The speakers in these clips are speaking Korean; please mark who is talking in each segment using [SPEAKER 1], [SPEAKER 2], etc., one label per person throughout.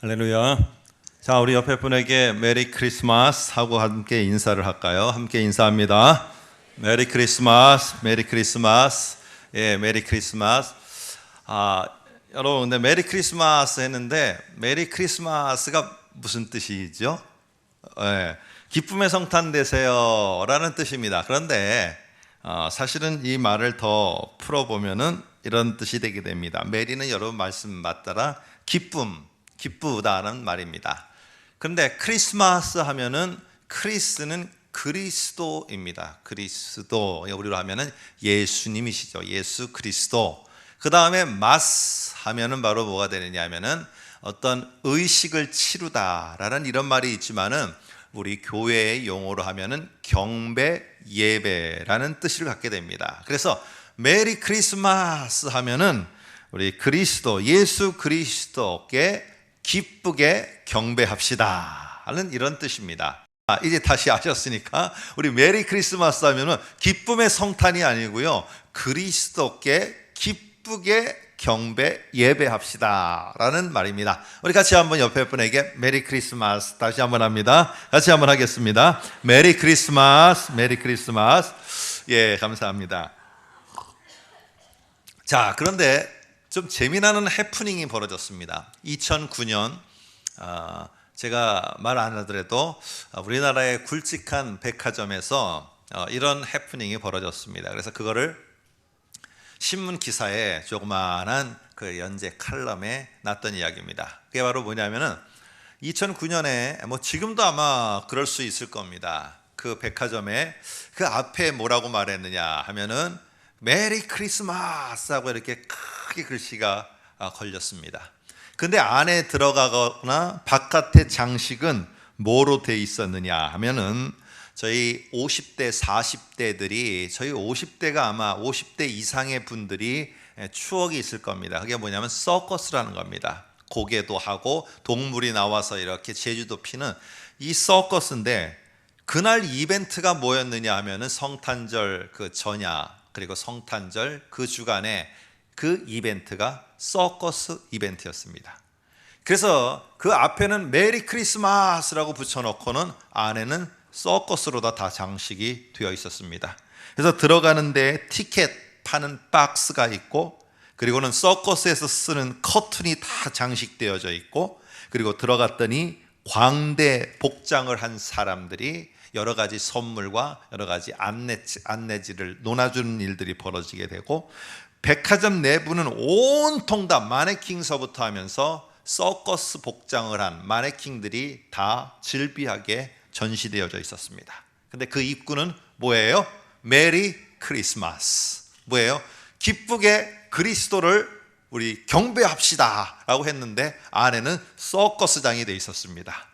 [SPEAKER 1] 할렐루야. 자, 우리 옆에 분에게 메리 크리스마스 하고 함께 인사를 할까요? 함께 인사합니다. 메리 크리스마스, 메리 크리스마스. 예, 메리 크리스마스. 여러분, 근데 메리 크리스마스 했는데 메리 크리스마스가 무슨 뜻이죠? 예, 기쁨의 성탄 되세요라는 뜻입니다. 그런데 사실은 이 말을 더 풀어보면은 이런 뜻이 되게 됩니다. 메리는 여러분 말씀 맞따라 기쁘다는 말입니다. 그런데 크리스마스 하면은 크리스는 그리스도입니다. 그리스도, 우리로 하면은 예수님이시죠. 예수 그리스도. 그 다음에 마스 하면은 바로 뭐가 되느냐 하면은 어떤 의식을 치르다라는 이런 말이 있지만은 우리 교회의 용어로 하면은 경배 예배라는 뜻을 갖게 됩니다. 그래서 메리 크리스마스 하면은 우리 그리스도, 예수 그리스도께 기쁘게 경배합시다 하는 이런 뜻입니다. 이제 다시 아셨으니까 우리 메리 크리스마스 하면은 기쁨의 성탄이 아니고요, 그리스도께 기쁘게 경배 예배합시다 라는 말입니다. 우리 같이 한번 옆에 분에게 메리 크리스마스 다시 한번 합니다. 같이 한번 하겠습니다. 메리 크리스마스, 메리 크리스마스. 예, 감사합니다. 자, 그런데 좀 재미나는 해프닝이 벌어졌습니다. 2009년 제가 말 안 하더라도 우리나라의 굵직한 백화점에서 이런 해프닝이 벌어졌습니다. 그래서 그거를 신문 기사에 조그마한 그 연재 칼럼에 났던 이야기입니다. 그게 바로 뭐냐면은 2009년에 뭐 지금도 아마 그럴 수 있을 겁니다. 그 백화점에 그 앞에 뭐라고 말했느냐 하면은 메리 크리스마스 하고 이렇게 크게 글씨가 걸렸습니다. 근데 안에 들어가거나 바깥의 장식은 뭐로 돼 있었느냐 하면은 저희 50대 40대들이 저희 50대가 아마 50대 이상의 분들이 추억이 있을 겁니다. 그게 뭐냐면 서커스라는 겁니다. 고개도 하고 동물이 나와서 이렇게 제주도 피는 이 서커스인데, 그날 이벤트가 뭐였느냐 하면은 성탄절 그 전야 그리고 성탄절 그 주간에 그 이벤트가 서커스 이벤트였습니다. 그래서 그 앞에는 메리 크리스마스라고 붙여놓고는 안에는 서커스로 다 장식이 되어 있었습니다. 그래서 들어가는 데 티켓 파는 박스가 있고, 그리고는 서커스에서 쓰는 커튼이 다 장식되어져 있고, 그리고 들어갔더니 광대 복장을 한 사람들이 여러 가지 선물과 여러 가지 안내지를 논아주는 일들이 벌어지게 되고, 백화점 내부는 온통 다 마네킹서부터 하면서 서커스 복장을 한 마네킹들이 다 질비하게 전시되어져 있었습니다. 근데 그 입구는 뭐예요? 메리 크리스마스. 뭐예요? 기쁘게 그리스도를 우리 경배합시다 라고 했는데 안에는 서커스장이 되어 있었습니다.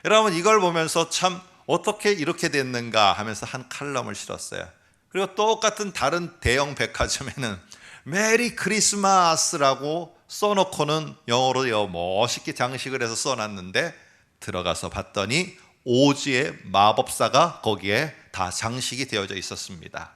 [SPEAKER 1] 여러분, 이걸 보면서 참 어떻게 이렇게 됐는가 하면서 한 칼럼을 실었어요. 그리고 똑같은 다른 대형 백화점에는 메리 크리스마스라고 써놓고는 영어로 멋있게 장식을 해서 써놨는데 들어가서 봤더니 오즈의 마법사가 거기에 다 장식이 되어져 있었습니다.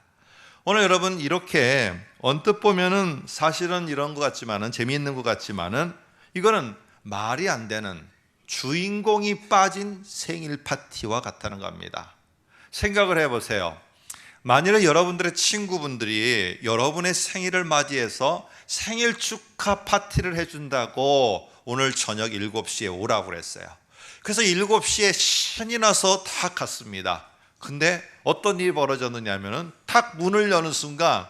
[SPEAKER 1] 오늘 여러분, 이렇게 언뜻 보면은 사실은 이런 것 같지만은, 재미있는 것 같지만은, 이거는 말이 안 되는 주인공이 빠진 생일 파티와 같다는 겁니다. 생각을 해보세요. 만일에 여러분들의 친구분들이 여러분의 생일을 맞이해서 생일 축하 파티를 해준다고 오늘 저녁 7시에 오라고 그랬어요. 그래서 7시에 신이 나서 탁 갔습니다. 근데 어떤 일이 벌어졌느냐 하면은 탁 문을 여는 순간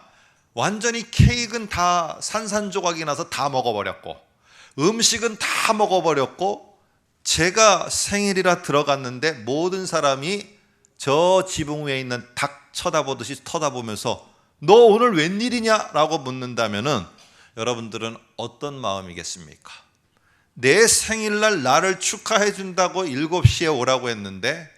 [SPEAKER 1] 완전히 케이크는 다 산산조각이 나서 다 먹어버렸고, 음식은 다 먹어버렸고, 제가 생일이라 들어갔는데 모든 사람이 저 지붕 위에 있는 닭 쳐다보듯이 쳐다보면서 너 오늘 웬일이냐 라고 묻는다면은 여러분들은 어떤 마음이겠습니까? 내 생일날 나를 축하해 준다고 7시에 오라고 했는데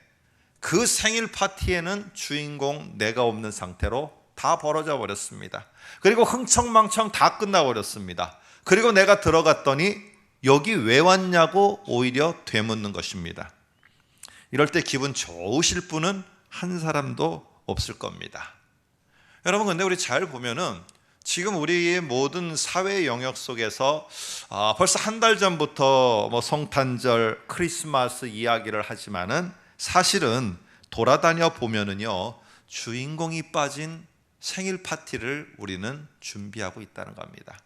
[SPEAKER 1] 그 생일 파티에는 주인공 내가 없는 상태로 다 벌어져 버렸습니다. 그리고 흥청망청 다 끝나버렸습니다. 그리고 내가 들어갔더니 여기 왜 왔냐고 오히려 되묻는 것입니다. 이럴 때 기분 좋으실 분은 한 사람도 없을 겁니다. 여러분, 근데 우리 잘 보면은 지금 우리의 모든 사회 영역 속에서 벌써 한 달 전부터 성탄절, 크리스마스 이야기를 하지만은 사실은 돌아다녀 보면은요, 주인공이 빠진 생일 파티를 우리는 준비하고 있다는 겁니다.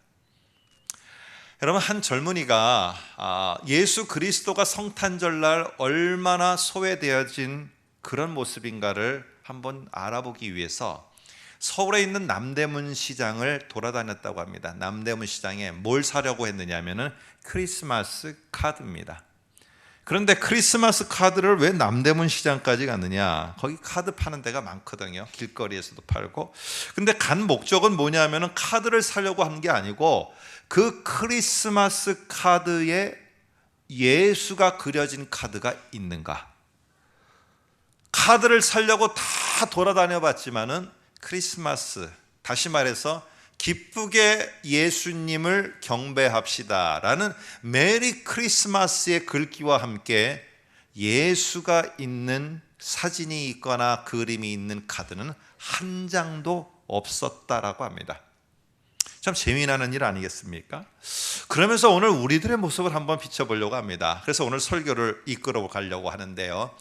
[SPEAKER 1] 여러분, 한 젊은이가 예수 그리스도가 성탄절날 얼마나 소외되어진 그런 모습인가를 한번 알아보기 위해서 서울에 있는 남대문 시장을 돌아다녔다고 합니다. 남대문 시장에 뭘 사려고 했느냐면은 크리스마스 카드입니다. 그런데 크리스마스 카드를 왜 남대문 시장까지 갔느냐? 거기 카드 파는 데가 많거든요. 길거리에서도 팔고. 근데 간 목적은 뭐냐면은 카드를 사려고 한 게 아니고 그 크리스마스 카드에 예수가 그려진 카드가 있는가? 카드를 사려고 다 돌아다녀 봤지만은 크리스마스, 다시 말해서 기쁘게 예수님을 경배합시다라는 메리 크리스마스의 글귀와 함께 예수가 있는 사진이 있거나 그림이 있는 카드는 한 장도 없었다라고 합니다. 참 재미나는 일 아니겠습니까? 그러면서 오늘 우리들의 모습을 한번 비춰보려고 합니다. 그래서 오늘 설교를 이끌어 가려고 하는데요,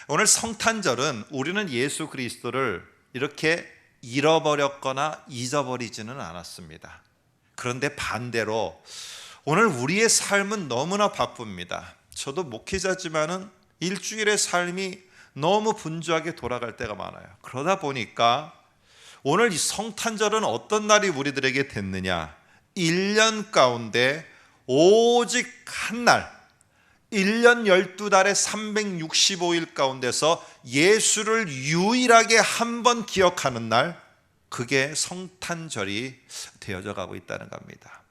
[SPEAKER 1] 오늘 성탄절은 우리는 예수 그리스도를 이렇게 잃어버렸거나 잊어버리지는 않았습니다. 그런데 반대로 오늘 우리의 삶은 너무나 바쁩니다. 저도 목회자지만은 일주일의 삶이 너무 분주하게 돌아갈 때가 많아요. 그러다 보니까 오늘 이 성탄절은 어떤 날이 우리들에게 됐느냐? 1년 가운데 오직 한 날, 1년 12달에 365일 가운데서 예수를 유일하게 한 번 기억하는 날, 그게 성탄절이 되어져 가고 있다는 겁니다.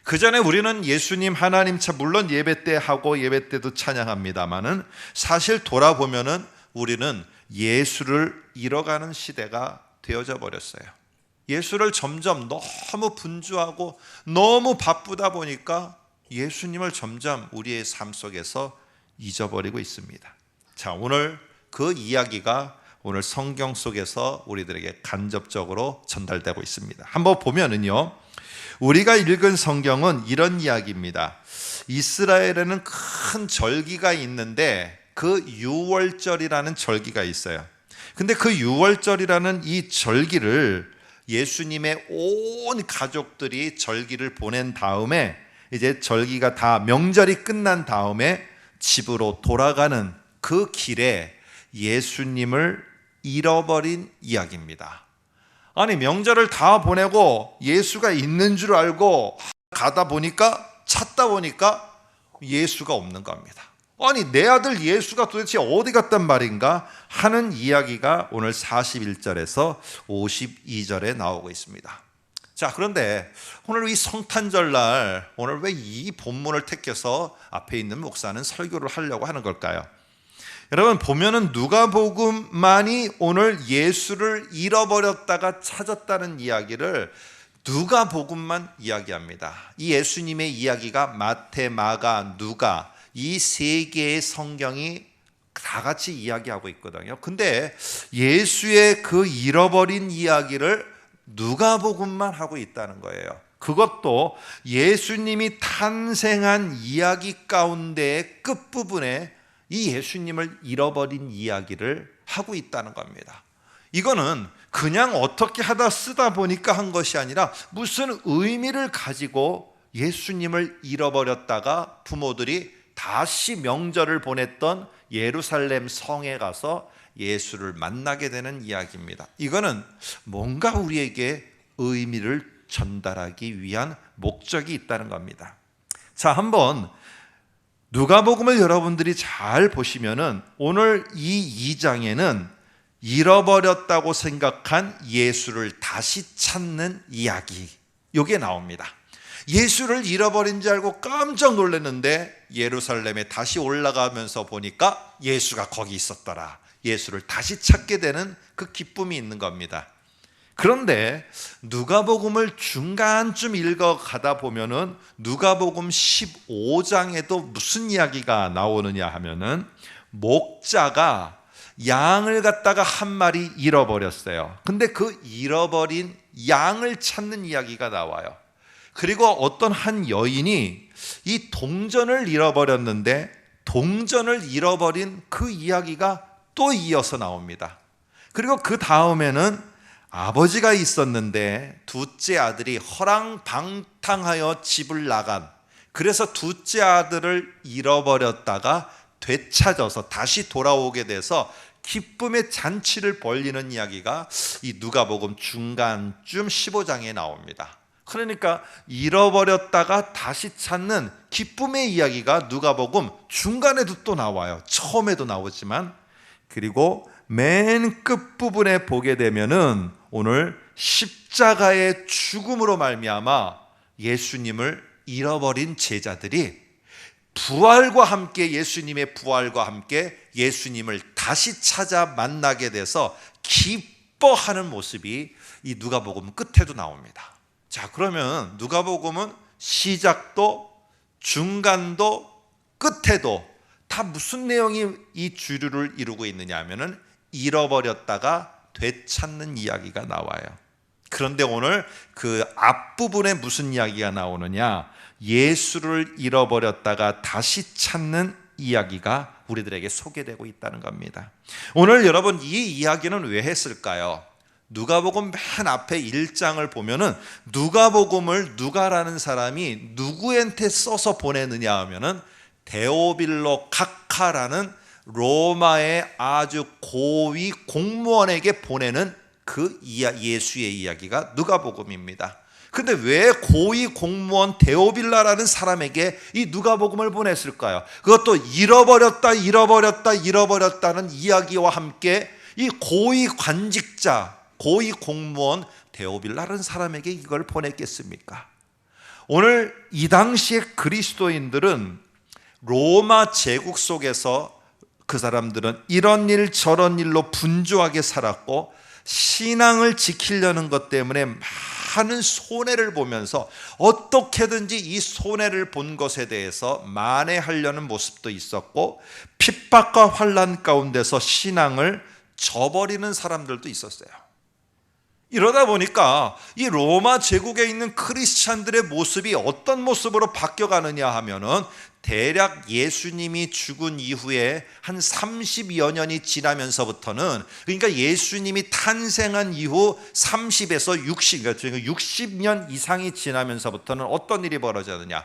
[SPEAKER 1] 그 전에 우리는 예수님, 하나님 물론 예배 때 하고 예배 때도 찬양합니다만은 사실 돌아보면은 우리는 예수를 잃어가는 시대가 되어져 버렸어요. 예수를 점점 너무 분주하고 너무 바쁘다 보니까 예수님을 점점 우리의 삶 속에서 잊어버리고 있습니다. 자, 오늘 그 이야기가 오늘 성경 속에서 우리들에게 간접적으로 전달되고 있습니다. 한번 보면은요, 우리가 읽은 성경은 이런 이야기입니다. 이스라엘에는 큰 절기가 있는데 그 유월절이라는 절기가 있어요. 근데 그 유월절이라는 이 절기를 예수님의 온 가족들이 절기를 보낸 다음에 이제 절기가 다 명절이 끝난 다음에 집으로 돌아가는 그 길에 예수님을 잃어버린 이야기입니다. 아니, 명절을 다 보내고 예수가 있는 줄 알고 가다 보니까, 찾다 보니까 예수가 없는 겁니다. 아니, 내 아들 예수가 도대체 어디 갔단 말인가 하는 이야기가 오늘 41절에서 52절에 나오고 있습니다. 자, 그런데 오늘 이 성탄절날 오늘 왜 이 본문을 택해서 앞에 있는 목사는 설교를 하려고 하는 걸까요? 여러분, 보면은 누가복음만이 오늘 예수를 잃어버렸다가 찾았다는 이야기를 누가복음만 이야기합니다. 이 예수님의 이야기가 마태, 마가, 누가 이 세 개의 성경이 다 같이 이야기하고 있거든요. 근데 예수의 그 잃어버린 이야기를 누가복음만 하고 있다는 거예요. 그것도 예수님이 탄생한 이야기 가운데의 끝부분에 이 예수님을 잃어버린 이야기를 하고 있다는 겁니다. 이거는 그냥 어떻게 하다 쓰다 보니까 한 것이 아니라 무슨 의미를 가지고 예수님을 잃어버렸다가 부모들이 다시 명절을 보냈던 예루살렘 성에 가서 예수를 만나게 되는 이야기입니다. 이거는 뭔가 우리에게 의미를 전달하기 위한 목적이 있다는 겁니다. 자, 한번 누가복음을 여러분들이 잘 보시면은 오늘 이 2장에는 잃어버렸다고 생각한 예수를 다시 찾는 이야기, 이게 나옵니다. 예수를 잃어버린 줄 알고 깜짝 놀랐는데 예루살렘에 다시 올라가면서 보니까 예수가 거기 있었더라. 예수를 다시 찾게 되는 그 기쁨이 있는 겁니다. 그런데 누가복음을 중간쯤 읽어가다 보면은 누가복음 15장에도 무슨 이야기가 나오느냐 하면은 목자가 양을 갖다가 한 마리 잃어버렸어요. 근데 그 잃어버린 양을 찾는 이야기가 나와요. 그리고 어떤 한 여인이 이 동전을 잃어버렸는데 동전을 잃어버린 그 이야기가 또 이어서 나옵니다. 그리고 그 다음에는 아버지가 있었는데 둘째 아들이 허랑방탕하여 집을 나간, 그래서 둘째 아들을 잃어버렸다가 되찾아서 다시 돌아오게 돼서 기쁨의 잔치를 벌이는 이야기가 이 누가복음 중간쯤 15장에 나옵니다. 그러니까 잃어버렸다가 다시 찾는 기쁨의 이야기가 누가복음 중간에도 또 나와요. 처음에도 나오지만. 그리고 맨 끝부분에 보게 되면은 오늘 십자가의 죽음으로 말미암아 예수님을 잃어버린 제자들이 부활과 함께, 예수님의 부활과 함께 예수님을 다시 찾아 만나게 돼서 기뻐하는 모습이 이 누가복음 끝에도 나옵니다. 자, 그러면 누가복음은 시작도 중간도 끝에도 다 무슨 내용이 이 주류를 이루고 있느냐 하면은 잃어버렸다가 되찾는 이야기가 나와요. 그런데 오늘 그 앞부분에 무슨 이야기가 나오느냐, 예수를 잃어버렸다가 다시 찾는 이야기가 우리들에게 소개되고 있다는 겁니다. 오늘 여러분, 이 이야기는 왜 했을까요? 누가복음 맨 앞에 1장을 보면은 누가복음을 누가라는 사람이 누구한테 써서 보내느냐 하면은 데오빌로 각하라는 로마의 아주 고위 공무원에게 보내는 그 예수의 이야기가 누가복음입니다. 근데 왜 고위 공무원 데오빌라라는 사람에게 이 누가복음을 보냈을까요? 그것도 잃어버렸다는 이야기와 함께 이 고위 관직자, 고위 공무원 데오빌라라는 사람에게 이걸 보냈겠습니까? 오늘 이 당시의 그리스도인들은 로마 제국 속에서 그 사람들은 이런 일 저런 일로 분주하게 살았고 신앙을 지키려는 것 때문에 많은 손해를 보면서 어떻게든지 이 손해를 본 것에 대해서 만회하려는 모습도 있었고 핍박과 환난 가운데서 신앙을 저버리는 사람들도 있었어요. 이러다 보니까 이 로마 제국에 있는 크리스찬들의 모습이 어떤 모습으로 바뀌어가느냐 하면은 대략 예수님이 죽은 이후에 한 30여 년이 지나면서부터는, 그러니까 예수님이 탄생한 이후 30에서 60, 그러니까 60년 이상이 지나면서부터는 어떤 일이 벌어졌느냐,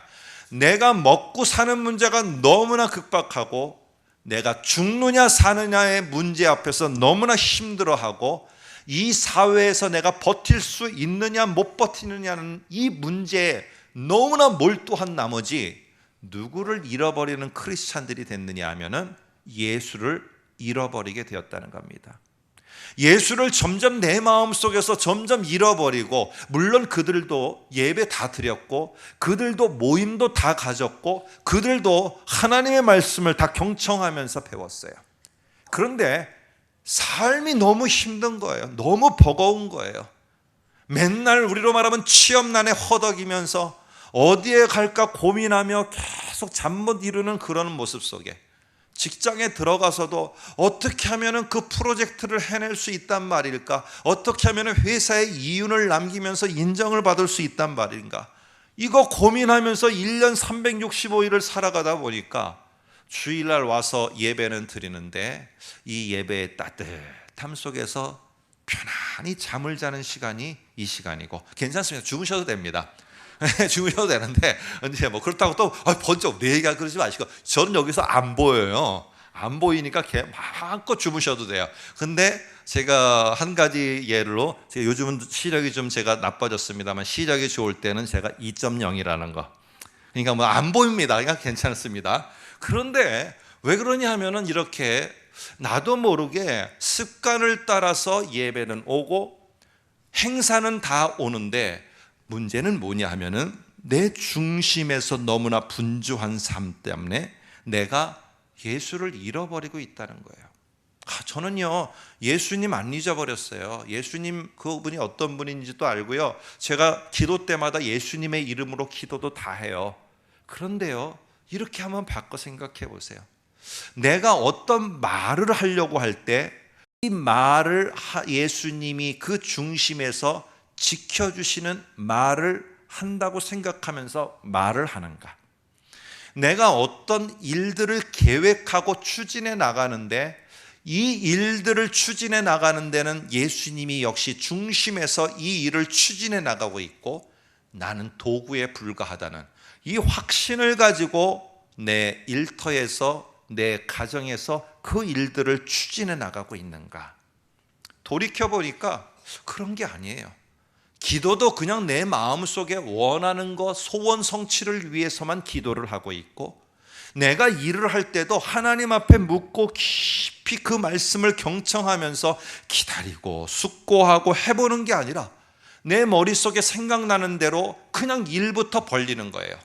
[SPEAKER 1] 내가 먹고 사는 문제가 너무나 급박하고 내가 죽느냐 사느냐의 문제 앞에서 너무나 힘들어하고 이 사회에서 내가 버틸 수 있느냐 못 버티느냐는 이 문제에 너무나 몰두한 나머지 누구를 잃어버리는 크리스찬들이 됐느냐 하면은 예수를 잃어버리게 되었다는 겁니다. 예수를 점점 내 마음속에서 점점 잃어버리고, 물론 그들도 예배 다 드렸고 그들도 모임도 다 가졌고 그들도 하나님의 말씀을 다 경청하면서 배웠어요. 그런데 삶이 너무 힘든 거예요. 너무 버거운 거예요. 맨날 우리로 말하면 취업난에 허덕이면서 어디에 갈까 고민하며 계속 잠 못 이루는 그런 모습 속에, 직장에 들어가서도 어떻게 하면 그 프로젝트를 해낼 수 있단 말일까, 어떻게 하면 회사에 이윤을 남기면서 인정을 받을 수 있단 말인가, 이거 고민하면서 1년 365일을 살아가다 보니까 주일날 와서 예배는 드리는데 이 예배의 따뜻함 속에서 편안히 잠을 자는 시간이 이 시간이고, 괜찮습니다. 주무셔도 됩니다. 주무셔도 되는데, 이제 뭐 그렇다고 또 번쩍 내 얘기가 그러지 마시고, 저는 여기서 안 보여요. 안 보이니까 마음껏 주무셔도 돼요. 근데 제가 한 가지 예로, 제가 요즘은 시력이 좀 제가 나빠졌습니다만 시력이 좋을 때는 제가 2.0이라는 거, 그러니까 뭐 안 보입니다. 그러니까 괜찮습니다. 그런데 왜 그러냐 하면은 이렇게 나도 모르게 습관을 따라서 예배는 오고 행사는 다 오는데, 문제는 뭐냐 하면은 내 중심에서 너무나 분주한 삶 때문에 내가 예수를 잃어버리고 있다는 거예요. 저는요 예수님 안 잊어버렸어요. 예수님 그분이 어떤 분인지도 알고요, 제가 기도 때마다 예수님의 이름으로 기도도 다 해요. 그런데요, 이렇게 한번 바꿔 생각해 보세요. 내가 어떤 말을 하려고 할 때 이 말을 예수님이 그 중심에서 지켜주시는 말을 한다고 생각하면서 말을 하는가? 내가 어떤 일들을 계획하고 추진해 나가는데 이 일들을 추진해 나가는 데는 예수님이 역시 중심에서 이 일을 추진해 나가고 있고 나는 도구에 불과하다는 이 확신을 가지고 내 일터에서 내 가정에서 그 일들을 추진해 나가고 있는가? 돌이켜보니까 그런 게 아니에요. 기도도 그냥 내 마음속에 원하는 것, 소원 성취를 위해서만 기도를 하고 있고, 내가 일을 할 때도 하나님 앞에 묻고 깊이 그 말씀을 경청하면서 기다리고 숙고하고 해보는 게 아니라 내 머릿속에 생각나는 대로 그냥 일부터 벌리는 거예요.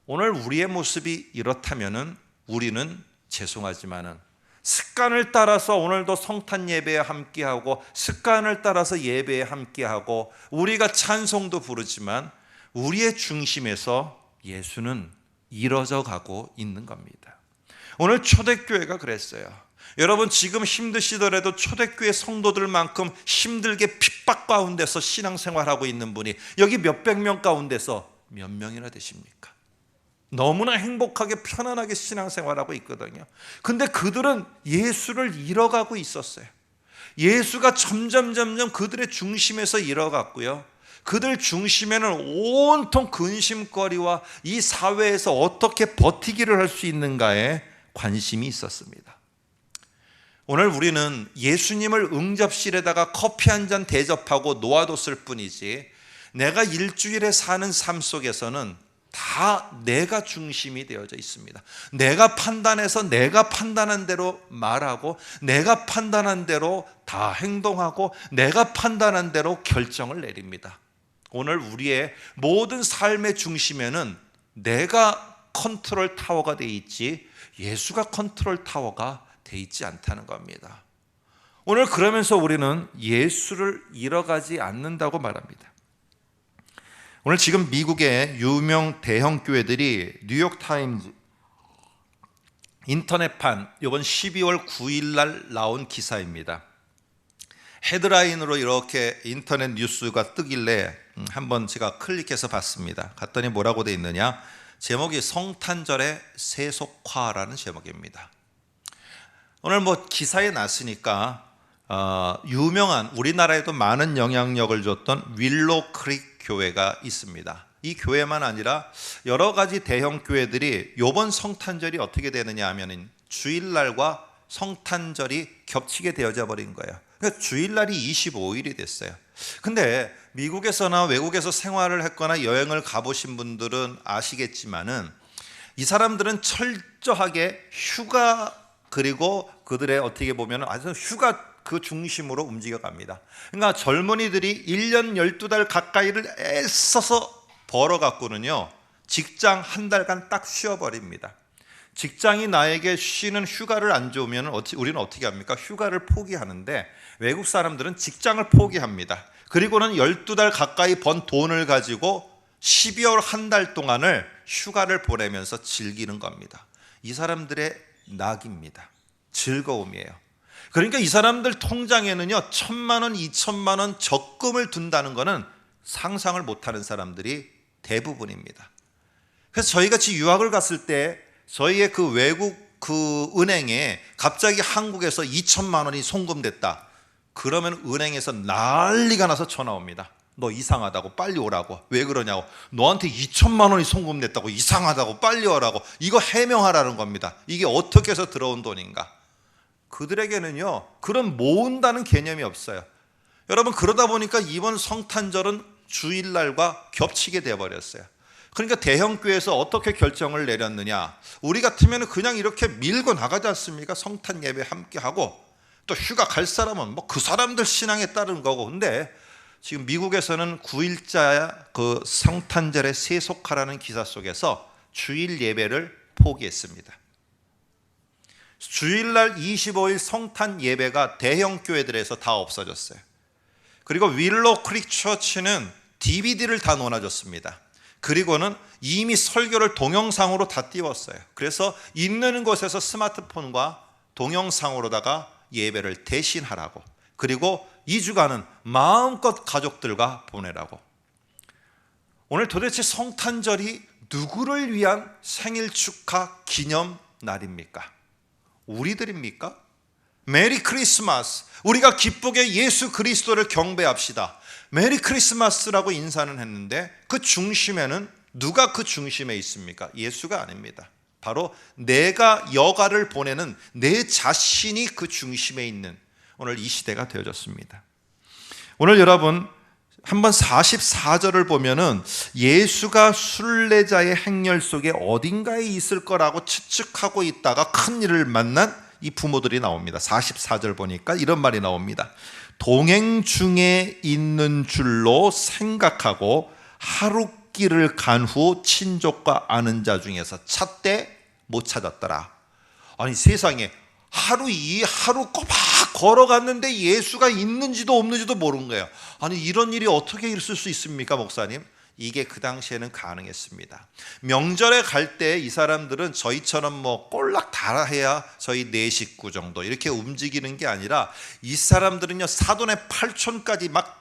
[SPEAKER 1] 오늘 우리의 모습이 이렇다면은 우리는 죄송하지만은 습관을 따라서 오늘도 성탄 예배에 함께하고 습관을 따라서 예배에 함께하고 우리가 찬송도 부르지만 우리의 중심에서 예수는 이뤄져 가고 있는 겁니다. 오늘 초대교회가 그랬어요. 여러분 지금 힘드시더라도 초대교회 성도들만큼 힘들게 핍박 가운데서 신앙생활하고 있는 분이 여기 몇백 명 가운데서 몇 명이나 되십니까? 너무나 행복하게 편안하게 신앙생활하고 있거든요. 근데 그들은 예수를 잃어가고 있었어요. 예수가 점점 그들의 중심에서 잃어갔고요. 그들 중심에는 온통 근심거리와 이 사회에서 어떻게 버티기를 할 수 있는가에 관심이 있었습니다. 오늘 우리는 예수님을 응접실에다가 커피 한 잔 대접하고 놓아뒀을 뿐이지 내가 일주일에 사는 삶 속에서는 다 내가 중심이 되어져 있습니다. 내가 판단해서 내가 판단한 대로 말하고 내가 판단한 대로 다 행동하고 내가 판단한 대로 결정을 내립니다. 오늘 우리의 모든 삶의 중심에는 내가 컨트롤 타워가 돼 있지 예수가 컨트롤 타워가 돼 있지 않다는 겁니다. 오늘 그러면서 우리는 예수를 잃어가지 않는다고 말합니다. 오늘 지금 미국의 유명 대형 교회들이 뉴욕타임즈 인터넷판 이번 12월 9일 날 나온 기사입니다. 헤드라인으로 이렇게 인터넷 뉴스가 뜨길래 한번 제가 클릭해서 봤습니다. 갔더니 뭐라고 돼 있느냐? 제목이 성탄절의 세속화라는 제목입니다. 오늘 뭐 기사에 났으니까 유명한 우리나라에도 많은 영향력을 줬던 윌로우 크릭 교회가 있습니다. 이 교회만 아니라 여러 가지 대형 교회들이 이번 성탄절이 어떻게 되느냐 하면 주일날과 성탄절이 겹치게 되어져 버린 거예요. 그러니까 주일날이 25일이 됐어요. 근데 미국에서나 외국에서 생활을 했거나 여행을 가보신 분들은 아시겠지만은 이 사람들은 철저하게 휴가 그리고 그들의 어떻게 보면 아주 휴가 그 중심으로 움직여 갑니다. 그러니까 젊은이들이 1년 12달 가까이를 애써서 벌어갖고는요 직장 한 달간 딱 쉬어버립니다. 직장이 나에게 쉬는 휴가를 안 주면 우리는 어떻게 합니까? 휴가를 포기하는데 외국 사람들은 직장을 포기합니다. 그리고는 12달 가까이 번 돈을 가지고 12월 한 달 동안을 휴가를 보내면서 즐기는 겁니다. 이 사람들의 낙입니다. 즐거움이에요. 그러니까 이 사람들 통장에는요 1,000만 원, 2,000만 원 적금을 둔다는 것은 상상을 못하는 사람들이 대부분입니다. 그래서 저희 같이 유학을 갔을 때 저희의 그 외국 그 은행에 갑자기 한국에서 2,000만 원이 송금됐다. 그러면 은행에서 난리가 나서 전화 옵니다. 너 이상하다고 빨리 오라고. 왜 그러냐고. 너한테 2,000만 원이 송금됐다고 이상하다고 빨리 오라고. 이거 해명하라는 겁니다. 이게 어떻게 해서 들어온 돈인가. 그들에게는요 그런 모은다는 개념이 없어요. 여러분 그러다 보니까 이번 성탄절은 주일날과 겹치게 되어버렸어요. 그러니까 대형교회에서 어떻게 결정을 내렸느냐. 우리 같으면 그냥 이렇게 밀고 나가지 않습니까? 성탄 예배 함께하고 또 휴가 갈 사람은 뭐 그 사람들 신앙에 따른 거고. 근데 지금 미국에서는 9일자 그 성탄절의 세속화라는 기사 속에서 주일 예배를 포기했습니다. 주일날 25일 성탄 예배가 대형 교회들에서 다 없어졌어요. 그리고 윌로우 크릭 처치는 DVD를 다 놓아줬습니다. 그리고는 이미 설교를 동영상으로 다 띄웠어요. 그래서 있는 곳에서 스마트폰과 동영상으로다가 예배를 대신하라고, 그리고 2주간은 마음껏 가족들과 보내라고. 오늘 도대체 성탄절이 누구를 위한 생일 축하 기념 날입니까? 우리들입니까? 메리 크리스마스, 우리가 기쁘게 예수 그리스도를 경배합시다, 메리 크리스마스라고 인사는 했는데 그 중심에는 누가 그 중심에 있습니까? 예수가 아닙니다. 바로 내가 여가를 보내는 내 자신이 그 중심에 있는 오늘 이 시대가 되어졌습니다. 오늘 여러분 한번 44절을 보면은 예수가 순례자의 행렬 속에 어딘가에 있을 거라고 추측하고 있다가 큰일을 만난 이 부모들이 나옵니다. 44절 보니까 이런 말이 나옵니다. 동행 중에 있는 줄로 생각하고 하루길을 간 후 친족과 아는 자 중에서 찾되 못 찾았더라. 아니 세상에 하루 꼬박 걸어갔는데 예수가 있는지도 없는지도 모르는 거예요. 아니 이런 일이 어떻게 있을 수 있습니까, 목사님? 이게 그 당시에는 가능했습니다. 명절에 갈 때 이 사람들은 저희처럼 뭐 꼴락 달아해야 저희 네 식구 정도 이렇게 움직이는 게 아니라 이 사람들은요 사돈의 8촌까지 막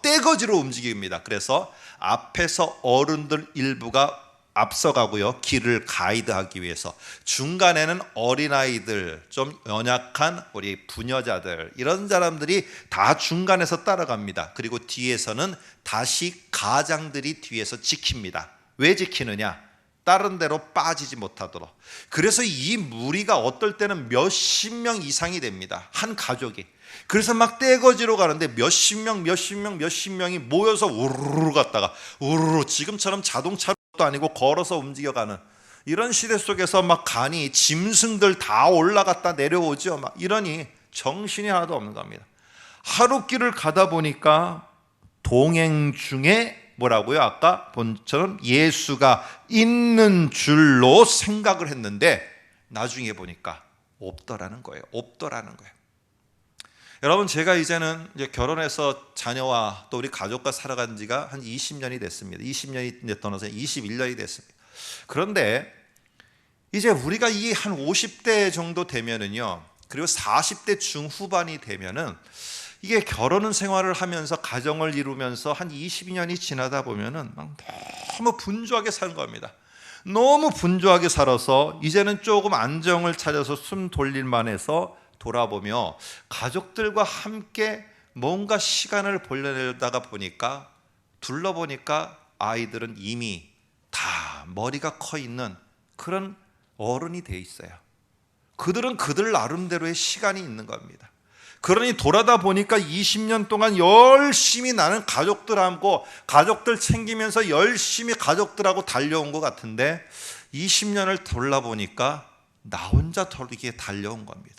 [SPEAKER 1] 떼거지로 움직입니다. 그래서 앞에서 어른들 일부가 앞서가고요, 길을 가이드하기 위해서 중간에는 어린아이들, 좀 연약한 우리 부녀자들, 이런 사람들이 다 중간에서 따라갑니다. 그리고 뒤에서는 다시 가장들이 뒤에서 지킵니다. 왜 지키느냐? 다른 데로 빠지지 못하도록. 그래서 이 무리가 어떨 때는 몇십 명 이상이 됩니다, 한 가족이. 그래서 막 떼거지로 가는데 몇십 명이 모여서 우르르 갔다가 우르르, 지금처럼 자동차도 아니고 걸어서 움직여가는 이런 시대 속에서 막 가니 짐승들 다 올라갔다 내려오죠. 막 이러니 정신이 하나도 없는 겁니다. 하루길을 가다 보니까 동행 중에 뭐라고요? 아까 본처럼 예수가 있는 줄로 생각을 했는데 나중에 보니까 없더라는 거예요. 여러분, 제가 이제는 이제 결혼해서 자녀와 또 우리 가족과 살아간 지가 한 20년이 됐습니다. 20년이 떠나서 21년이 됐습니다. 그런데 이제 우리가 이 한 50대 정도 되면은요, 그리고 40대 중후반이 되면은 이게 결혼 생활을 하면서 가정을 이루면서 한 22년이 지나다 보면은 막 너무 분주하게 사는 겁니다. 너무 분주하게 살아서 이제는 조금 안정을 찾아서 숨 돌릴 만해서 돌아보며 가족들과 함께 뭔가 시간을 보내려다가 보니까 둘러보니까 아이들은 이미 다 머리가 커 있는 그런 어른이 돼 있어요. 그들은 그들 나름대로의 시간이 있는 겁니다. 그러니 돌아다 보니까 20년 동안 열심히 나는 가족들하고 가족들 챙기면서 열심히 가족들하고 달려온 것 같은데 20년을 돌아보니까 나 혼자 이렇게 달려온 겁니다.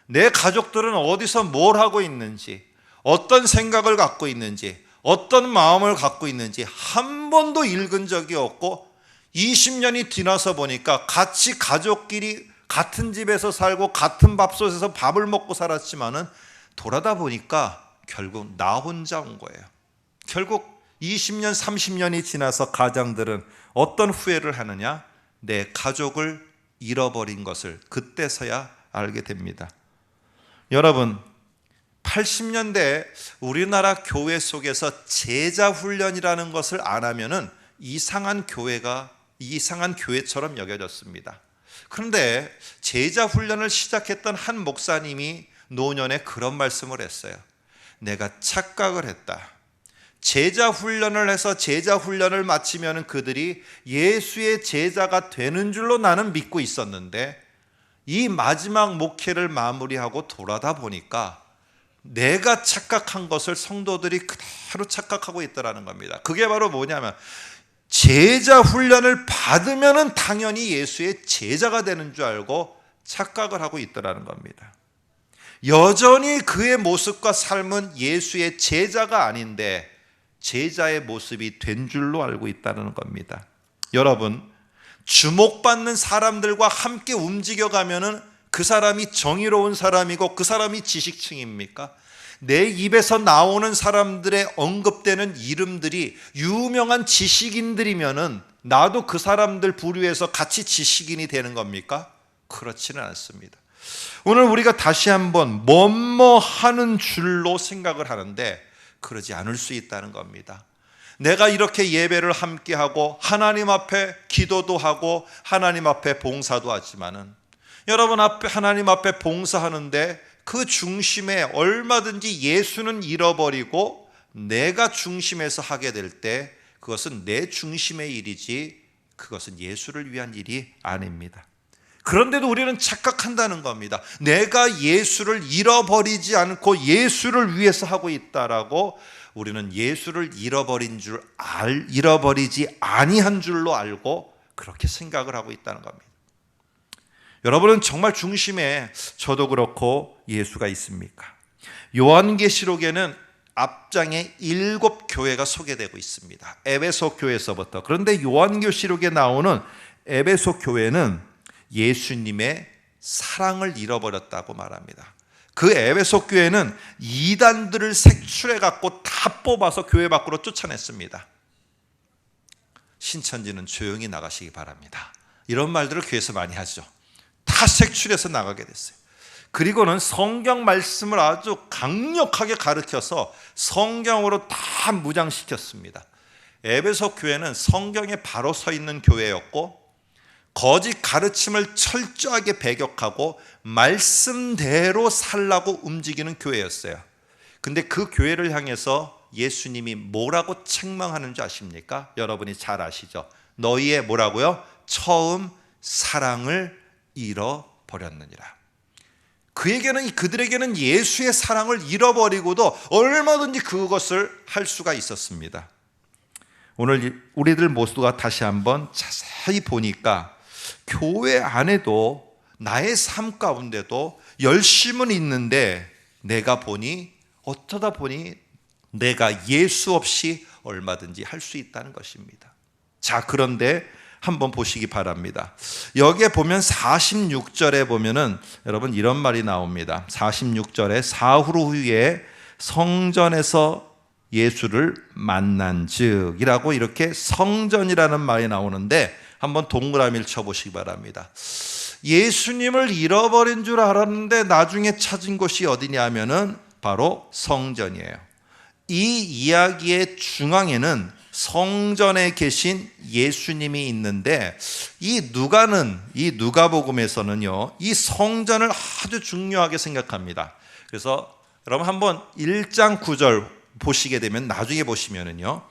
[SPEAKER 1] 내 가족들은 어디서 뭘 하고 있는지, 어떤 생각을 갖고 있는지, 어떤 마음을 갖고 있는지 한 번도 읽은 적이 없고 20년이 지나서 보니까 같이 가족끼리 같은 집에서 살고 같은 밥솥에서 밥을 먹고 살았지만은 돌아다 보니까 결국 나 혼자 온 거예요. 결국 20년, 30년이 지나서 가장들은 어떤 후회를 하느냐? 내 가족을 잃어버린 것을 그때서야 알게 됩니다. 여러분, 80년대 우리나라 교회 속에서 제자 훈련이라는 것을 안 하면은 이상한 교회처럼 여겨졌습니다. 그런데 제자 훈련을 시작했던 한 목사님이 노년에 그런 말씀을 했어요. 내가 착각을 했다. 제자 훈련을 해서 제자 훈련을 마치면 그들이 예수의 제자가 되는 줄로 나는 믿고 있었는데 이 마지막 목회를 마무리하고 돌아다 보니까 내가 착각한 것을 성도들이 그대로 착각하고 있더라는 겁니다. 그게 바로 뭐냐면 제자 훈련을 받으면 당연히 예수의 제자가 되는 줄 알고 착각을 하고 있더라는 겁니다. 여전히 그의 모습과 삶은 예수의 제자가 아닌데 제자의 모습이 된 줄로 알고 있다는 겁니다. 여러분, 주목받는 사람들과 함께 움직여가면은 그 사람이 정의로운 사람이고 그 사람이 지식층입니까? 내 입에서 나오는 사람들의 언급되는 이름들이 유명한 지식인들이면은 나도 그 사람들 부류에서 같이 지식인이 되는 겁니까? 그렇지는 않습니다. 오늘 우리가 다시 한번 뭐뭐 하는 줄로 생각을 하는데 그러지 않을 수 있다는 겁니다. 내가 이렇게 예배를 함께하고 하나님 앞에 기도도 하고 하나님 앞에 봉사도 하지만은 여러분 앞에 하나님 앞에 봉사하는데 그 중심에 얼마든지 예수는 잃어버리고 내가 중심에서 하게 될 때 그것은 내 중심의 일이지 그것은 예수를 위한 일이 아닙니다. 그런데도 우리는 착각한다는 겁니다. 내가 예수를 잃어버리지 않고 예수를 위해서 하고 있다라고 우리는 예수를 잃어버리지 아니한 줄로 알고 그렇게 생각을 하고 있다는 겁니다. 여러분은 정말 중심에 저도 그렇고 예수가 있습니까? 요한계시록에는 앞장에 7 교회가 소개되고 있습니다. 에베소 교회에서부터. 그런데 요한계시록에 나오는 에베소 교회는 예수님의 사랑을 잃어버렸다고 말합니다. 그 에베소 교회는 이단들을 색출해 갖고 다 뽑아서 교회 밖으로 쫓아냈습니다. 신천지는 조용히 나가시기 바랍니다. 이런 말들을 교회에서 많이 하죠. 다 색출해서 나가게 됐어요. 그리고는 성경 말씀을 아주 강력하게 가르쳐서 성경으로 다 무장시켰습니다. 에베소 교회는 성경에 바로 서 있는 교회였고 거짓 가르침을 철저하게 배격하고 말씀대로 살라고 움직이는 교회였어요. 근데 그 교회를 향해서 예수님이 뭐라고 책망하는 줄 아십니까? 여러분이 잘 아시죠? 너희의 뭐라고요? 처음 사랑을 잃어버렸느니라. 그들에게는 예수의 사랑을 잃어버리고도 얼마든지 그것을 할 수가 있었습니다. 오늘 우리들 모두가 다시 한번 자세히 보니까 교회 안에도 나의 삶 가운데도 열심은 있는데 내가 어쩌다 보니 내가 예수 없이 얼마든지 할 수 있다는 것입니다. 자, 그런데 한번 보시기 바랍니다. 여기에 보면 46절에 보면은 여러분 이런 말이 나옵니다. 46절에 사흘 후에 성전에서 예수를 만난즉이라고 이렇게 성전이라는 말이 나오는데 한번 동그라미를 쳐보시기 바랍니다. 예수님을 잃어버린 줄 알았는데 나중에 찾은 곳이 어디냐 하면은 바로 성전이에요. 이 이야기의 중앙에는 성전에 계신 예수님이 있는데 이 누가복음에서는요 이 성전을 아주 중요하게 생각합니다. 그래서 여러분 한번 1장 9절 보시게 되면 나중에 보시면은요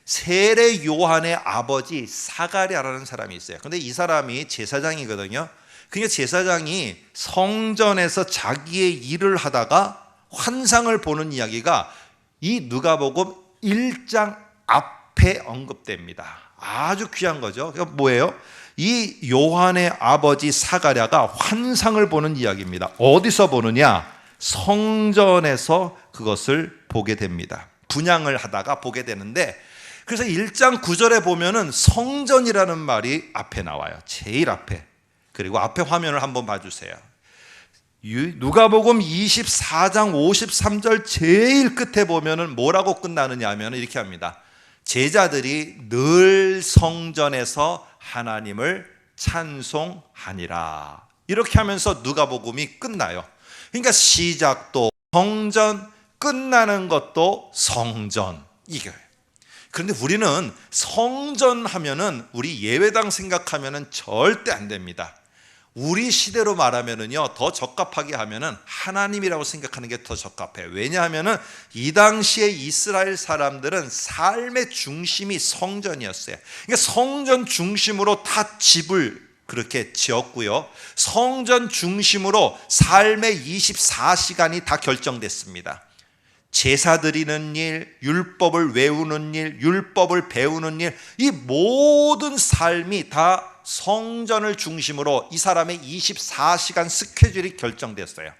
[SPEAKER 1] 세례 요한의 아버지 사가랴라는 사람이 있어요. 근데 이 사람이 제사장이거든요. 그러니까 제사장이 성전에서 자기의 일을 하다가 환상을 보는 이야기가 이 누가복음 1장 앞에 언급됩니다. 아주 귀한 거죠. 그러니까 뭐예요? 이 요한의 아버지 사가랴가 환상을 보는 이야기입니다. 어디서 보느냐? 성전에서 그것을 보게 됩니다. 분향을 하다가 보게 되는데 그래서 1장 9절에 보면은 성전이라는 말이 앞에 나와요. 제일 앞에. 그리고 앞에 화면을 한번 봐주세요. 누가복음 24장 53절 제일 끝에 보면은 뭐라고 끝나느냐 하면 이렇게 합니다. 제자들이 늘 성전에서 하나님을 찬송하니라. 이렇게 하면서 누가복음이 끝나요. 그러니까 시작도 성전, 끝나는 것도 성전, 이거예요. 그런데 우리는 성전 하면은 우리 예배당 생각하면은 절대 안 됩니다. 우리 시대로 말하면은요 더 적합하게 하면은 하나님이라고 생각하는 게 더 적합해요. 왜냐하면은 이 당시에 이스라엘 사람들은 삶의 중심이 성전이었어요. 그러니까 성전 중심으로 다 집을 그렇게 지었고요. 성전 중심으로 삶의 24시간이 다 결정됐습니다. 제사 드리는 일, 율법을 외우는 일, 율법을 배우는 일, 이 모든 삶이 다 성전을 중심으로 이 사람의 24시간 스케줄이 결정됐어요.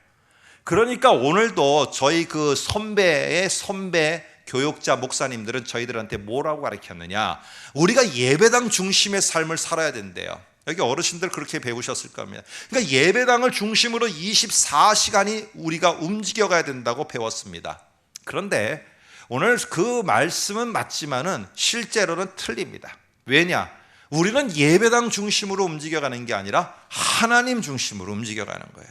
[SPEAKER 1] 그러니까 오늘도 저희 그 선배 교육자 목사님들은 저희들한테 뭐라고 가르쳤느냐? 우리가 예배당 중심의 삶을 살아야 된대요. 여기 어르신들 그렇게 배우셨을 겁니다. 그러니까 예배당을 중심으로 24시간이 우리가 움직여가야 된다고 배웠습니다. 그런데 오늘 그 말씀은 맞지만은 실제로는 틀립니다. 왜냐? 우리는 예배당 중심으로 움직여가는 게 아니라 하나님 중심으로 움직여가는 거예요.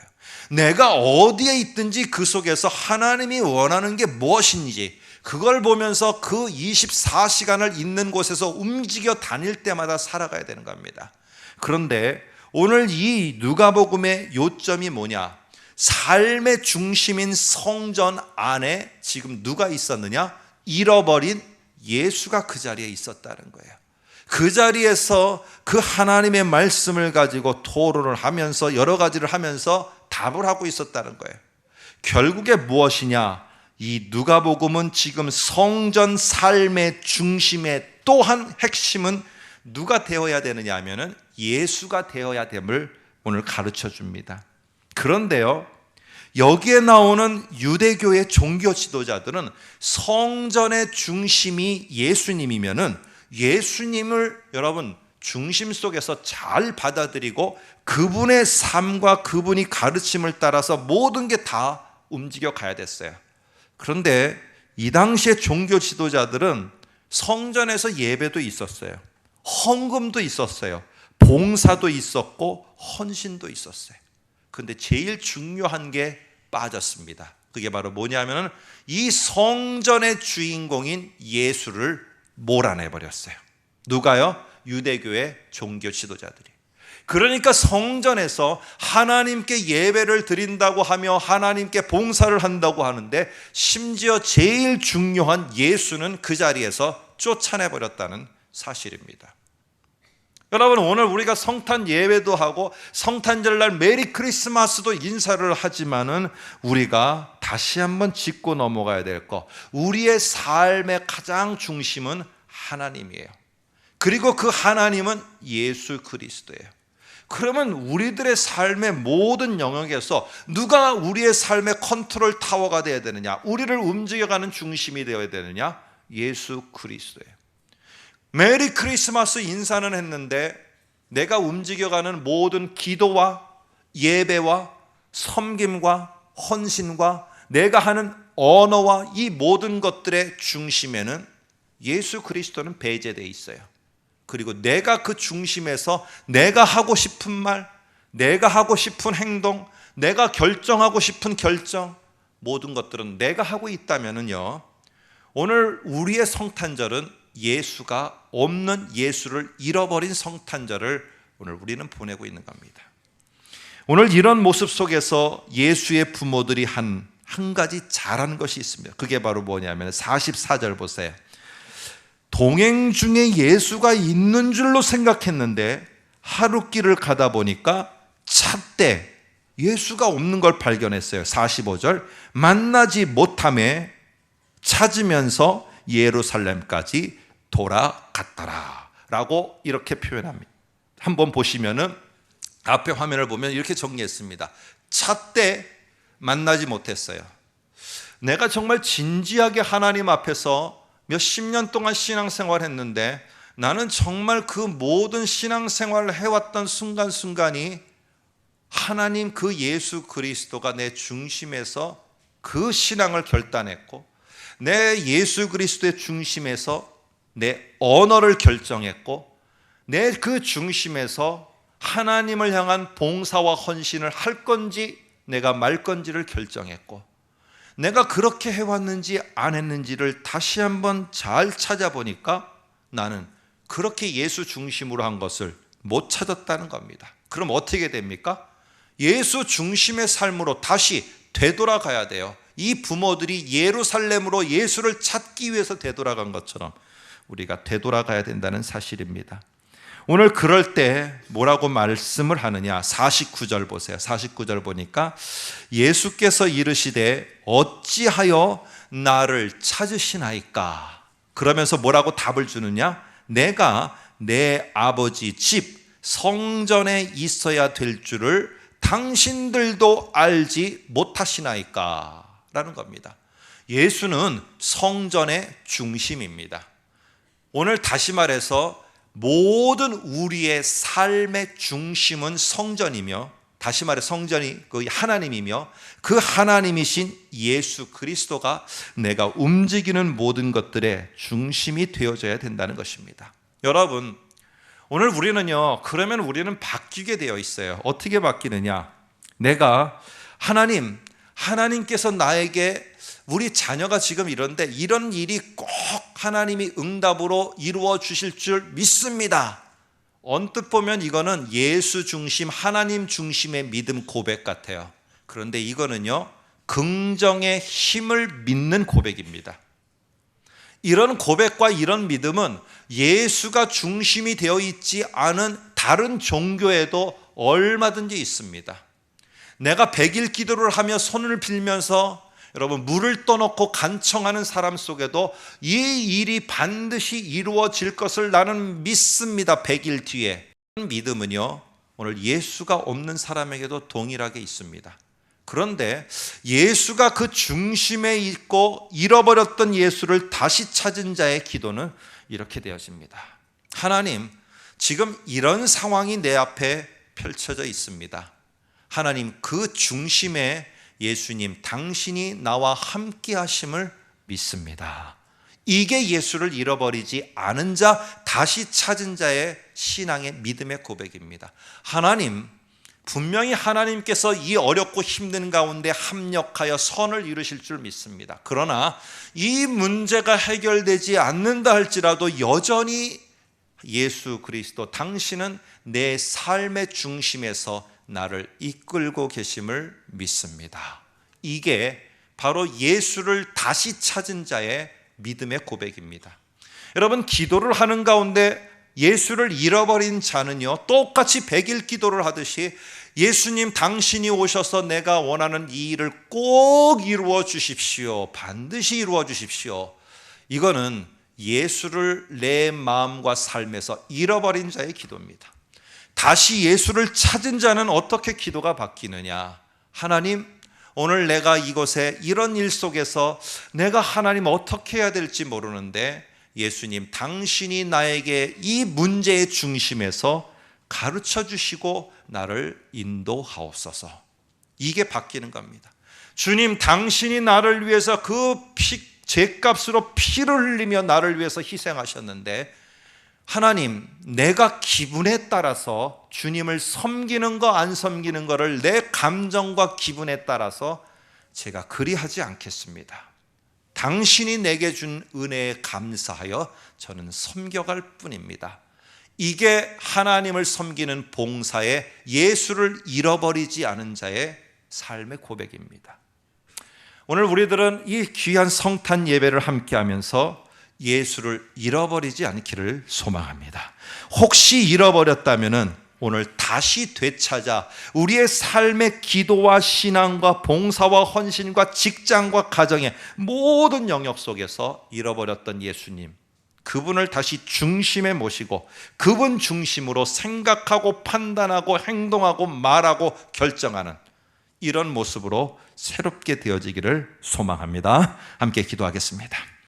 [SPEAKER 1] 내가 어디에 있든지 그 속에서 하나님이 원하는 게 무엇인지 그걸 보면서 그 24시간을 있는 곳에서 움직여 다닐 때마다 살아가야 되는 겁니다. 그런데 오늘 이 누가복음의 요점이 뭐냐? 삶의 중심인 성전 안에 지금 누가 있었느냐? 잃어버린 예수가 그 자리에 있었다는 거예요. 그 자리에서 그 하나님의 말씀을 가지고 토론을 하면서 여러 가지를 하면서 답을 하고 있었다는 거예요. 결국에 무엇이냐? 이 누가복음은 지금 성전 삶의 중심의 또 한 핵심은 누가 되어야 되느냐 하면은 예수가 되어야 됨을 오늘 가르쳐 줍니다. 그런데요, 여기에 나오는 유대교의 종교 지도자들은 성전의 중심이 예수님이면은 예수님을 여러분 중심 속에서 잘 받아들이고 그분의 삶과 그분이 가르침을 따라서 모든 게 다 움직여 가야 됐어요. 그런데 이 당시의 종교 지도자들은 성전에서 예배도 있었어요. 헌금도 있었어요. 봉사도 있었고 헌신도 있었어요. 그런데 제일 중요한 게 빠졌습니다. 그게 바로 뭐냐면은 이 성전의 주인공인 예수를 몰아내버렸어요. 누가요? 유대교의 종교 지도자들이. 그러니까 성전에서 하나님께 예배를 드린다고 하며 하나님께 봉사를 한다고 하는데 심지어 제일 중요한 예수는 그 자리에서 쫓아내버렸다는 사실입니다. 여러분, 오늘 우리가 성탄 예배도 하고 성탄절날 메리 크리스마스도 인사를 하지만은 우리가 다시 한번 짚고 넘어가야 될 것, 우리의 삶의 가장 중심은 하나님이에요. 그리고 그 하나님은 예수 그리스도예요. 그러면 우리들의 삶의 모든 영역에서 누가 우리의 삶의 컨트롤 타워가 되어야 되느냐? 우리를 움직여가는 중심이 되어야 되느냐? 예수 그리스도예요. 메리 크리스마스 인사는 했는데 내가 움직여가는 모든 기도와 예배와 섬김과 헌신과 내가 하는 언어와 이 모든 것들의 중심에는 예수 그리스도는 배제되어 있어요. 그리고 내가 그 중심에서 내가 하고 싶은 말, 내가 하고 싶은 행동, 내가 결정하고 싶은 결정, 모든 것들은 내가 하고 있다면요, 오늘 우리의 성탄절은 예수가 없는, 예수를 잃어버린 성탄절을 오늘 우리는 보내고 있는 겁니다. 오늘 이런 모습 속에서 예수의 부모들이 한 가지 잘한 것이 있습니다. 그게 바로 뭐냐면 44절 보세요. 동행 중에 예수가 있는 줄로 생각했는데 하룻길을 가다 보니까 찻대 예수가 없는 걸 발견했어요. 45절 만나지 못하며 찾으면서 예루살렘까지 돌아갔더라 라고 이렇게 표현합니다. 한번 보시면은 앞에 화면을 보면 이렇게 정리했습니다. 찻대 만나지 못했어요. 내가 정말 진지하게 하나님 앞에서 몇십 년 동안 신앙생활을 했는데 나는 정말 그 모든 신앙생활을 해왔던 순간순간이 하나님 그 예수 그리스도가 내 중심에서 그 신앙을 결단했고 내 예수 그리스도의 중심에서 내 언어를 결정했고 내 그 중심에서 하나님을 향한 봉사와 헌신을 할 건지 내가 말 건지를 결정했고 내가 그렇게 해왔는지 안 했는지를 다시 한번 잘 찾아보니까 나는 그렇게 예수 중심으로 한 것을 못 찾았다는 겁니다. 그럼 어떻게 됩니까? 예수 중심의 삶으로 다시 되돌아가야 돼요. 이 부모들이 예루살렘으로 예수를 찾기 위해서 되돌아간 것처럼 우리가 되돌아가야 된다는 사실입니다. 오늘 그럴 때 뭐라고 말씀을 하느냐? 49절 보세요. 49절 보니까 예수께서 이르시되 어찌하여 나를 찾으시나이까? 그러면서 뭐라고 답을 주느냐? 내가 내 아버지 집 성전에 있어야 될 줄을 당신들도 알지 못하시나이까? 라는 겁니다. 예수는 성전의 중심입니다. 오늘 다시 말해서 모든 우리의 삶의 중심은 성전이며, 다시 말해 성전이 그 하나님이며, 그 하나님이신 예수 그리스도가 내가 움직이는 모든 것들의 중심이 되어져야 된다는 것입니다. 여러분, 오늘 우리는요, 그러면 우리는 바뀌게 되어 있어요. 어떻게 바뀌느냐? 내가 하나님께서 나에게, 우리 자녀가 지금 이런데 이런 일이 꼭 하나님이 응답으로 이루어 주실 줄 믿습니다. 언뜻 보면 이거는 예수 중심, 하나님 중심의 믿음 고백 같아요. 그런데 이거는요, 긍정의 힘을 믿는 고백입니다. 이런 고백과 이런 믿음은 예수가 중심이 되어 있지 않은 다른 종교에도 얼마든지 있습니다. 내가 100일 기도를 하며 손을 빌면서 여러분 물을 떠놓고 간청하는 사람 속에도 이 일이 반드시 이루어질 것을 나는 믿습니다. 100일 뒤에. 믿음은요, 오늘 예수가 없는 사람에게도 동일하게 있습니다. 그런데 예수가 그 중심에 있고 잃어버렸던 예수를 다시 찾은 자의 기도는 이렇게 되어집니다. 하나님, 지금 이런 상황이 내 앞에 펼쳐져 있습니다. 하나님, 그 중심에 예수님, 당신이 나와 함께 하심을 믿습니다. 이게 예수를 잃어버리지 않은 자, 다시 찾은 자의 신앙의 믿음의 고백입니다. 하나님, 분명히 하나님께서 이 어렵고 힘든 가운데 합력하여 선을 이루실 줄 믿습니다. 그러나 이 문제가 해결되지 않는다 할지라도 여전히 예수 그리스도, 당신은 내 삶의 중심에서 나를 이끌고 계심을 믿습니다. 이게 바로 예수를 다시 찾은 자의 믿음의 고백입니다. 여러분, 기도를 하는 가운데 예수를 잃어버린 자는요, 똑같이 100일 기도를 하듯이 예수님, 당신이 오셔서 내가 원하는 이 일을 꼭 이루어 주십시오. 반드시 이루어 주십시오. 이거는 예수를 내 마음과 삶에서 잃어버린 자의 기도입니다. 다시 예수를 찾은 자는 어떻게 기도가 바뀌느냐? 하나님, 오늘 내가 이곳에 이런 일 속에서 내가 하나님 어떻게 해야 될지 모르는데 예수님, 당신이 나에게 이 문제의 중심에서 가르쳐 주시고 나를 인도하옵소서. 이게 바뀌는 겁니다. 주님, 당신이 나를 위해서 그 죄값으로 피를 흘리며 나를 위해서 희생하셨는데 하나님, 내가 기분에 따라서 주님을 섬기는 거 안 섬기는 거를 내 감정과 기분에 따라서 제가 그리하지 않겠습니다. 당신이 내게 준 은혜에 감사하여 저는 섬겨갈 뿐입니다. 이게 하나님을 섬기는 봉사에 예수를 잃어버리지 않은 자의 삶의 고백입니다. 오늘 우리들은 이 귀한 성탄 예배를 함께하면서 예수를 잃어버리지 않기를 소망합니다. 혹시 잃어버렸다면 오늘 다시 되찾아 우리의 삶의 기도와 신앙과 봉사와 헌신과 직장과 가정의 모든 영역 속에서 잃어버렸던 예수님, 그분을 다시 중심에 모시고 그분 중심으로 생각하고 판단하고 행동하고 말하고 결정하는 이런 모습으로 새롭게 되어지기를 소망합니다. 함께 기도하겠습니다.